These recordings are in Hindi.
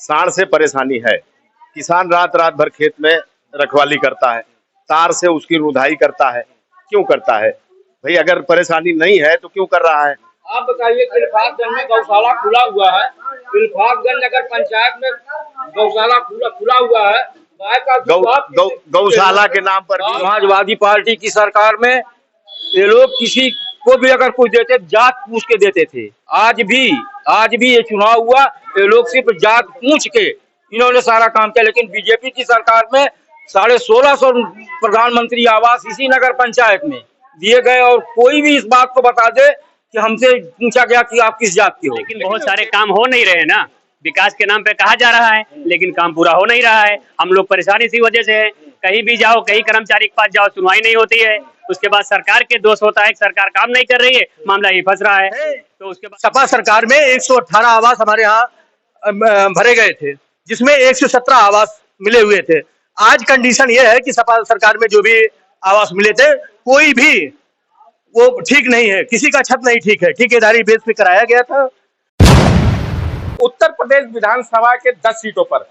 सांड से परेशानी है। किसान रात रात भर खेत में रखवाली करता है, तार से उसकी रुधाई करता है। क्यों करता है भाई? अगर परेशानी नहीं है तो क्यों कर रहा है? आप बताइए, खिलफातगंज में गौशाला खुला हुआ है। खिलफातगंज नगर पंचायत में गौशाला खुला हुआ है। गाय का गौशाला के नाम पर भी समाजवादी पार्टी की सरकार में ये लोग किसी को भी अगर कुछ देते जात पूछ के देते थे। आज भी ये चुनाव हुआ, ये लोग सिर्फ जात पूछ के इन्होंने सारा काम किया। लेकिन बीजेपी की सरकार में 1650 प्रधानमंत्री आवास इसी नगर पंचायत में दिए गए, और कोई भी इस बात को बता दे कि हमसे पूछा गया कि आप किस जात के हो। लेकिन बहुत सारे काम हो नहीं रहे ना। विकास के नाम पे कहा जा रहा है लेकिन काम पूरा हो नहीं रहा है। हम लोग परेशान इसी वजह से है। कहीं भी जाओ, कहीं कर्मचारी के पास जाओ, सुनवाई नहीं होती है। उसके बाद सरकार के दोष होता है, सरकार काम नहीं कर रही है, मामला ही फंस रहा है। तो उसके बाद सपा सरकार में 118 आवास हमारे यहाँ भरे गए थे, जिसमें 117 आवास मिले हुए थे। आज कंडीशन ये है कि सपा सरकार में जो भी आवास मिले थे, कोई भी वो ठीक नहीं है, किसी का छत नहीं ठीक है, ठेकेदारी बेस पे कराया गया था। उत्तर प्रदेश विधानसभा के 10 सीटों पर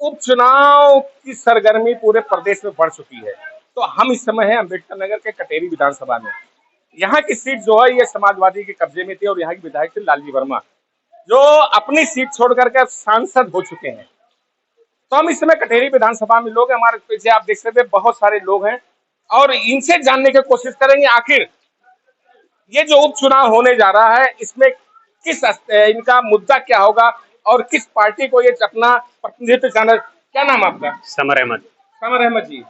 उपचुनाव की सरगर्मी पूरे प्रदेश में बढ़ चुकी है। तो हम इस समय हैं अम्बेडकर नगर के कटेरी विधानसभा में। यहाँ की सीट जो है ये समाजवादी के कब्जे में थी, और यहाँ के विधायक थे लालजी वर्मा, जो अपनी सीट छोड़ करके सांसद हो चुके हैं। तो हम इस समय कटेरी विधानसभा में लोग, हमारे पीछे आप देख सकते हैं बहुत सारे लोग हैं, और इनसे जानने की कोशिश करेंगे आखिर ये जो उपचुनाव होने जा रहा है इसमें किस इनका मुद्दा क्या होगा और किस पार्टी को ये अपना प्रतिनिधित्व करना। क्या नाम आपका? समर अहमद। समर अहमद जी,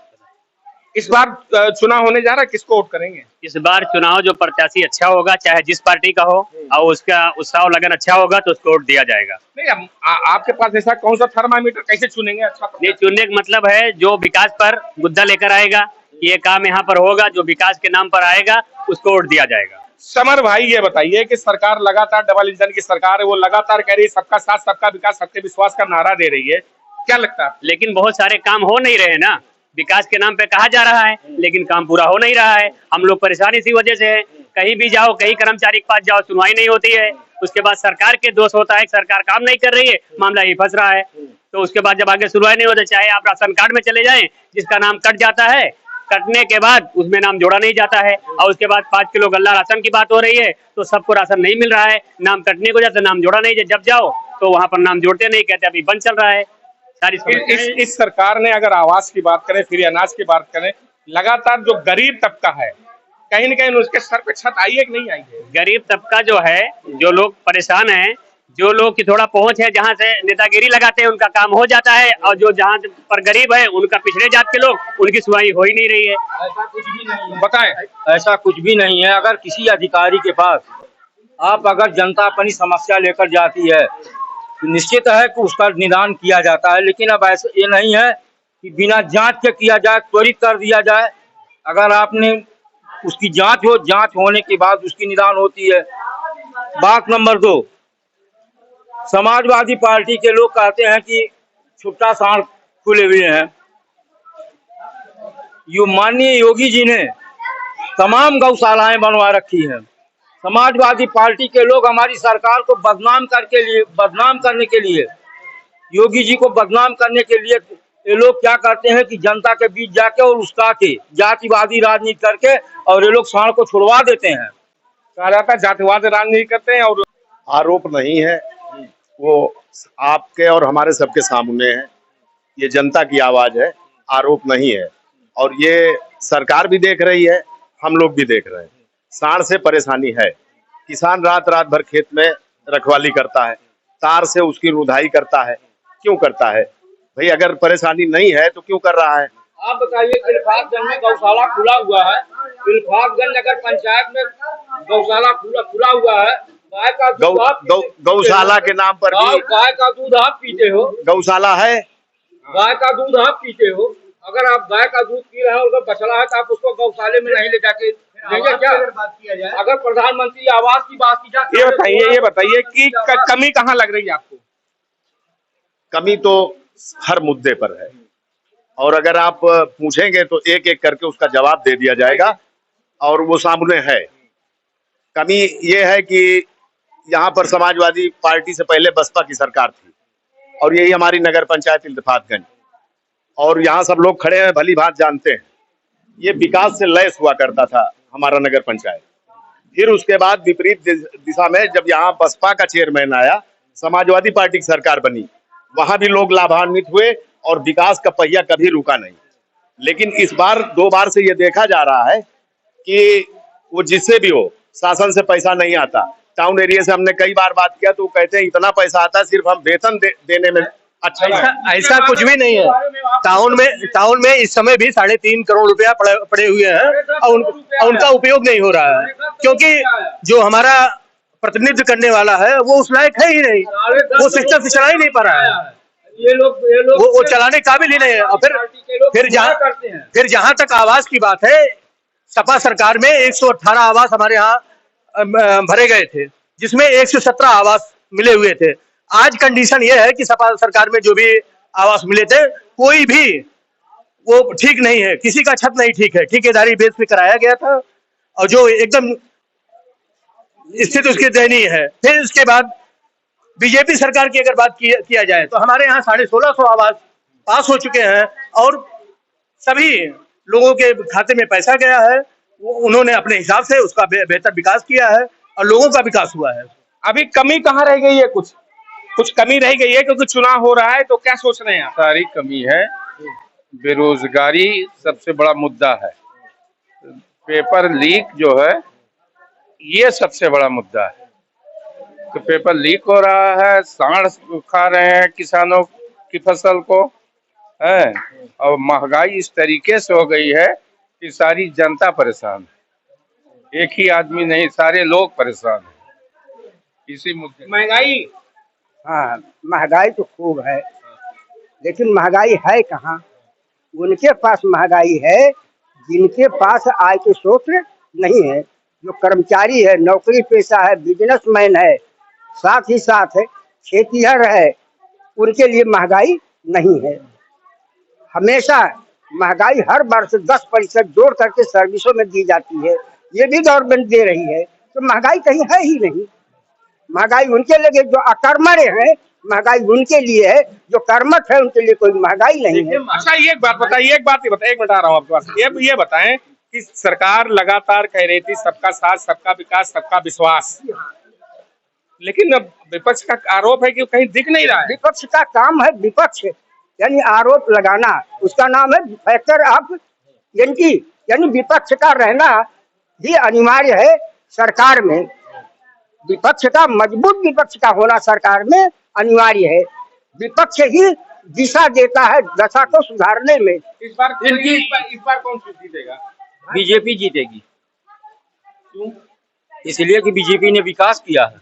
इस बार चुनाव होने जा रहा है, किसको वोट करेंगे? इस बार चुनाव जो प्रत्याशी अच्छा होगा, चाहे जिस पार्टी का हो, और उसका उत्साह लगन अच्छा होगा तो उसको वोट दिया जाएगा। नहीं, आपके पास ऐसा कौन सा थर्मामीटर, कैसे चुनेंगे? अच्छा, ये चुनने का मतलब है जो विकास पर मुद्दा लेकर आएगा, ये काम यहाँ पर होगा, जो विकास के नाम पर आएगा उसको वोट दिया जाएगा। समर भाई, ये बताइए कि सरकार लगातार डबल इंजन की सरकार है, वो लगातार कह रही है सबका साथ सबका विकास सबके विश्वास का नारा दे रही है, क्या लगता है? लेकिन बहुत सारे काम हो नहीं रहे ना। विकास के नाम पे कहा जा रहा है लेकिन काम पूरा हो नहीं रहा है। हम लोग परेशान इसी वजह से है। कहीं भी जाओ, कहीं कर्मचारी के पास जाओ, सुनवाई नहीं होती है। उसके बाद सरकार के दोष होता है, सरकार काम नहीं कर रही है, मामला ही फंस रहा है। तो उसके बाद जब आगे सुनवाई नहीं होती, चाहे आप राशन कार्ड में चले जाएं, जिसका नाम कट जाता है, कटने के बाद उसमें नाम जोड़ा नहीं जाता है, और उसके बाद 5 किलो गल्ला राशन की बात हो रही है तो सबको राशन नहीं मिल रहा है। नाम कटने को जाता, नाम जोड़ा नहीं, जब जाओ तो वहाँ पर नाम जोड़ते नहीं, कहते अभी बंद चल रहा है। सारी इस सरकार ने अगर आवास की बात करें, फिर अनाज की बात करें, लगातार जो गरीब तबका है कहीं न कहीं उसके सर पे छत आई है कि नहीं आई है? गरीब तबका जो है, जो लोग परेशान हैं, जो लोग की थोड़ा पहुंच है, जहाँ से नेतागिरी लगाते हैं उनका काम हो जाता है, और जो जहाँ पर गरीब है उनका पिछड़े जात के लोग, उनकी सुनवाई हो ही नहीं रही है। ऐसा कुछ भी नहीं है। बताएं। ऐसा कुछ भी नहीं है। अगर किसी अधिकारी के पास अगर जनता अपनी समस्या लेकर जाती है तो निश्चित है कि उसका निदान किया जाता है। लेकिन अब ऐसा ये नहीं है कि बिना जांच के किया जाए, त्वरित कर दिया जाए। अगर आपने उसकी जांच होने के बाद उसकी निदान होती है। बात नंबर 2, समाजवादी पार्टी के लोग कहते हैं कि छुट्टा सांड खुले हुए हैं। माननीय योगी जी ने तमाम गौशालाएं बनवा रखी हैं। समाजवादी पार्टी के लोग हमारी सरकार को बदनाम करने के लिए, योगी जी को बदनाम करने के लिए ये लोग क्या करते हैं कि जनता के बीच जाके और उसका के जातिवादी राजनीति करके और ये लोग सांड को छुड़वा देते हैं। कहा जाता है जातिवाद राजनीति करते हैं। और आरोप नहीं है, वो आपके और हमारे सबके सामने है। ये जनता की आवाज है, आरोप नहीं है। और ये सरकार भी देख रही है, हम लोग भी देख रहे हैं। सांड से परेशानी है। किसान रात रात भर खेत में रखवाली करता है, तार से उसकी रुधाई करता है। क्यों करता है भाई? अगर परेशानी नहीं है तो क्यों कर रहा है? आप बताइए, खिलफातगंज में गौशाला खुला हुआ है। खिलफातगंज नगर पंचायत में गौशाला खुला हुआ है। गाय का गौशाला के नाम पर भी गाय का दूध आप पीते हो। गौशाला है, गाय का दूध आप पीते हो। अगर आप गाय का दूध पी रहे हो और बचड़ा है तो आप उसको गौशाले में नहीं ले जाके देंगे क्या? बात किया जाए, अगर प्रधानमंत्री आवास की बात की जाए, ये बताइए कि कमी कहाँ लग रही है आपको? कमी तो हर मुद्दे पर है, और अगर आप पूछेंगे तो एक एक करके उसका जवाब दे दिया जाएगा, और वो सामने है। कमी ये है कि यहाँ पर समाजवादी पार्टी से पहले बसपा की सरकार थी, और यही हमारी नगर पंचायत इल्तिफातगंज, और यहाँ सब लोग खड़े हैं, भली भांति जानते हैं। ये विकास से लैस हुआ करता था हमारा नगर पंचायत। फिर उसके बाद विपरीत दिशा में जब यहाँ बसपा का चेयरमैन आया, समाजवादी पार्टी की सरकार बनी, वहां भी लोग लाभान्वित हुए और विकास का पहिया कभी रुका नहीं। लेकिन इस बार 2 बार से ये देखा जा रहा है कि वो जिससे भी हो, शासन से पैसा नहीं आता। टाउन एरिया से हमने कई बार बात किया तो वो कहते हैं इतना पैसा आता है, सिर्फ हम वेतन देने में अच्छा ऐसा कुछ भी नहीं है। टाउन में इस समय भी 3.5 करोड़ रुपया पड़े हुए हैं और उनका उपयोग नहीं हो रहा है, क्योंकि जो हमारा प्रतिनिधित्व करने वाला है वो उस लायक है ही नहीं, वो सिस्टम से चला ही नहीं पा रहा है। ये लोग वो चलाने काबिल ही नहीं है। और फिर जहां तक आवास की बात है, सपा सरकार में 118 आवास हमारे यहाँ भरे गए थे, जिसमें 117 आवास मिले हुए थे। आज कंडीशन ये है कि सपा सरकार में जो भी आवास मिले थे, कोई भी वो ठीक नहीं है, किसी का छत नहीं ठीक है, ठेकेदारी बेस पे कराया गया था और जो एकदम स्थिति उसकी दयनीय है। फिर उसके बाद बीजेपी सरकार की अगर बात किया जाए तो हमारे यहाँ 1650 आवास पास हो चुके हैं और सभी लोगों के खाते में पैसा गया है। उन्होंने अपने हिसाब से उसका बेहतर विकास किया है और लोगों का विकास हुआ है। अभी कमी कहाँ रह गई है? कुछ कमी रह गई है क्योंकि चुनाव हो रहा है, तो क्या सोच रहे हैं आप? सारी कमी है। बेरोजगारी सबसे बड़ा मुद्दा है, पेपर लीक जो है ये सबसे बड़ा मुद्दा है। तो पेपर लीक हो रहा है, सांड खा रहे हैं किसानों की फसल को है, और महंगाई इस तरीके से हो गई है कि सारी जनता परेशान है। एक ही आदमी नहीं, सारे लोग परेशान हैं इसी मुद्दे। महंगाई, हाँ महंगाई तो खूब है, लेकिन महंगाई है कहाँ? उनके पास महंगाई है जिनके पास आय के स्रोत नहीं है। जो कर्मचारी है, नौकरी पेशा है, बिजनेसमैन है, साथ ही साथ खेतीहर है, उनके लिए महंगाई नहीं है। हमेशा महंगाई हर वर्ष 10% जोड़ करके सर्विसों में दी जाती है, ये भी गवर्नमेंट दे रही है, तो महंगाई कहीं है ही नहीं। महंगाई उनके लिए जो अकर्मण्य है, महंगाई उनके लिए है, जो कर्मठ है उनके लिए कोई महंगाई नहीं है। अच्छा ये एक बात बताइए, एक मिनट आ रहा हूँ आपके पास। ये बताएं कि सरकार लगातार कह रही थी सबका साथ, सबका विकास, सबका विश्वास, लेकिन अब विपक्ष का आरोप है कि कहीं दिख नहीं रहा है। विपक्ष का काम है विपक्ष यानी आरोप लगाना, उसका नाम है फैक्टर ऑफ एंट्री, यानी विपक्ष का रहना भी अनिवार्य है सरकार में। विपक्ष का, मजबूत विपक्ष का होना सरकार में अनिवार्य है। विपक्ष ही दिशा देता है दशा को सुधारने में। इस बार कौन जीतेगा? बीजेपी जीतेगी। क्यों? इसलिए कि बीजेपी ने विकास किया है।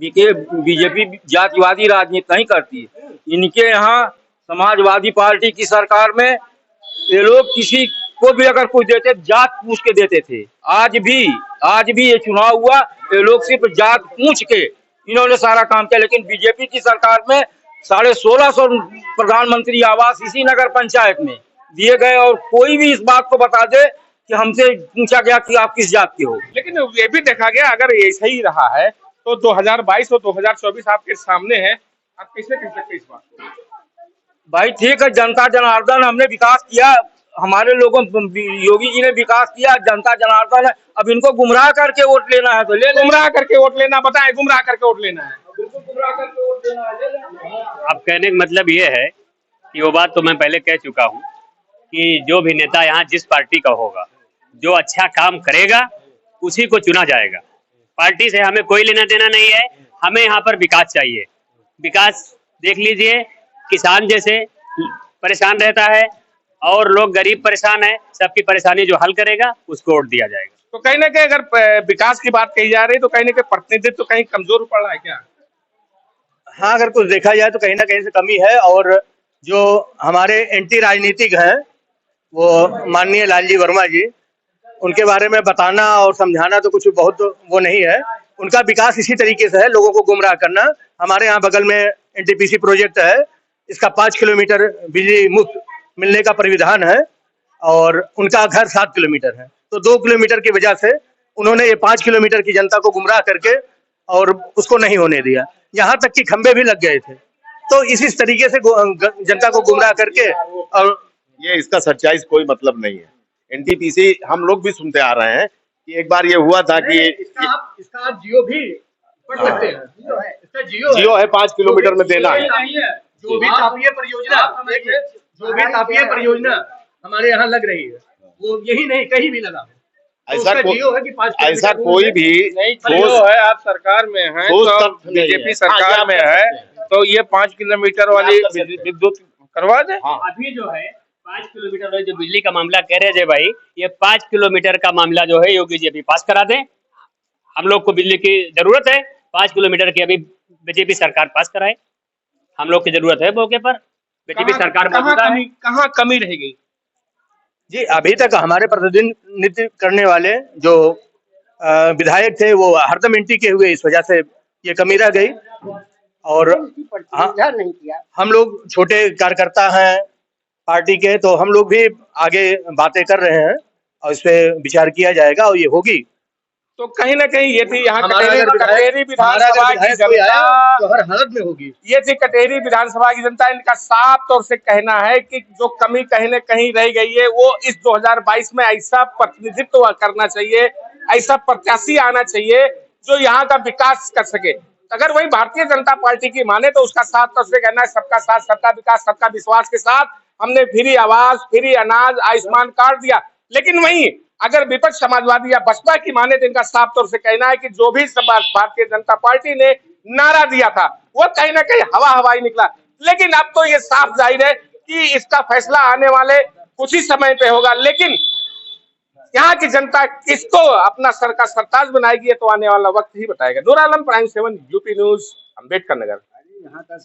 बीजेपी जातिवादी राजनीति नहीं करती। इनके यहाँ समाजवादी पार्टी की सरकार में ये लोग किसी को भी अगर कुछ देते, जात पूछ के देते थे। आज भी ये चुनाव हुआ, ये लोग सिर्फ जात पूछ के इन्होंने सारा काम किया। लेकिन बीजेपी की सरकार में 1650 प्रधानमंत्री आवास इसी नगर पंचायत में दिए गए, और कोई भी इस बात को बता दे कि हमसे पूछा गया कि आप किस जात के हो। लेकिन ये भी देखा गया, अगर ऐसा ही रहा है तो 2022 और 2024 आपके सामने है, आप कैसे कह सकते इस बात को? भाई ठीक है, जनता जनार्दन हमने विकास किया, हमारे लोगों, योगी जी ने विकास किया, जनता जनार्दन है। अब इनको गुमराह करके वोट लेना है तो ले, गुमराह करके वोट लेना, बताएं गुमराह करके वोट लेना है। बिल्कुल गुमराह करके वोट लेना है। अब कहने का मतलब ये है कि वो बात तो मैं पहले कह चुका हूँ कि जो भी नेता यहाँ जिस पार्टी का होगा, जो अच्छा काम करेगा उसी को चुना जाएगा। पार्टी से हमें कोई लेना देना नहीं है, हमें यहाँ पर विकास चाहिए। विकास देख लीजिए, किसान जैसे परेशान रहता है और लोग गरीब परेशान है, सबकी परेशानी जो हल करेगा उसको वोट दिया जाएगा। तो कहीं ना कहीं अगर विकास की बात कही जा रही है तो कहीं ना कहीं प्रतिनिधित्व तो कहीं कमजोर पड़ रहा है क्या? हाँ, अगर कुछ देखा जाए तो कहीं ना कहीं से कमी है। और जो हमारे एंटी राजनीतिक हैं, वो माननीय लालजी वर्मा जी, उनके बारे में बताना और समझाना तो कुछ बहुत वो नहीं है। उनका विकास इसी तरीके से है, लोगों को गुमराह करना। हमारे यहाँ बगल में एनटीपीसी प्रोजेक्ट है, इसका 5 किलोमीटर बिजली मुफ्त मिलने का प्राविधान है और उनका घर 7 किलोमीटर है। तो 2 किलोमीटर की वजह से उन्होंने ये 5 किलोमीटर की जनता को गुमराह करके और उसको नहीं होने दिया। यहाँ तक कि खंबे भी लग गए थे, तो इस तरीके से जनता को गुमराह करके और ये इसका सच्चाई से कोई मतलब नहीं है। एनटीपीसी हम लोग भी सुनते आ रहे हैं कि एक बार ये हुआ था कि इसका आप जियो भी पढ़ सकते हैं, इसका जियो है 5 किलोमीटर में देना है। जो भी तापीय परियोजना, जो भी तापीय परियोजना हमारे यहाँ लग रही है वो यही नहीं कहीं भी लगा है। ऐसा जियो है कि 5 ऐसा कोई भी नहीं ठोस जो है, आप सरकार में है ठोस तो तथ्य नहीं है। बीजेपी सरकार में है तो ये 5 किलोमीटर वाली विद्युत करवा दे। अभी जो है 5 किलोमीटर वाली जो बिजली का मामला कह रहे थे भाई, ये 5 किलोमीटर का मामला जो है योगी जी अभी पास करा दें। हम लोग को बिजली की जरूरत है, 5 किलोमीटर की अभी बीजेपी सरकार पास कराए। हम लोग की जरूरत है मौके पर, बीजेपी सरकार मौजूदा है। कहाँ कमी रह गई? जी अभी तक हमारे प्रतिनिधित्व करने वाले जो विधायक थे वो हरदम एंटी के हुए, इस वजह से ये कमी रह गई। और नहीं किया। हम लोग छोटे कार्यकर्ता हैं पार्टी के, तो हम लोग भी आगे बातें कर रहे हैं और इस पे विचार किया जाएगा और ये होगी। तो कहीं ना कहीं ये थी यहाँ हमारा कटेरी अगर कटेरी हमारा अगर विधानसभा की विधायक कोई आया जनता, तो हर हालत में होगी। ये थी कटेरी विधानसभा की जनता। इनका साफ तौर से कहना है कि जो कमी कहीं न कहीं रह गई है वो इस 2022 में ऐसा प्रतिनिधित्व करना चाहिए, ऐसा प्रत्याशी आना चाहिए जो यहाँ का विकास कर सके। अगर वही भारतीय जनता पार्टी की माने तो उसका साफ तौर से कहना है सबका साथ सबका विकास सबका विश्वास के साथ हमने फ्री आवास, फ्री अनाज, आयुष्मान कार्ड दिया। लेकिन वहीं अगर विपक्ष समाजवादी या बसपा की माने तो इनका साफ तौर से कहना है कि जो भी भारतीय जनता पार्टी ने नारा दिया था वो कहीं ना कहीं हवाई निकला। लेकिन अब तो ये साफ जाहिर है कि इसका फैसला आने वाले कुछ ही समय पे होगा। लेकिन यहाँ की जनता किसको अपना सर का सरताज बनाएगी ये तो आने वाला वक्त ही बताएगा। Noor Alam, prime 7 UP news, Ambedkar Nagar.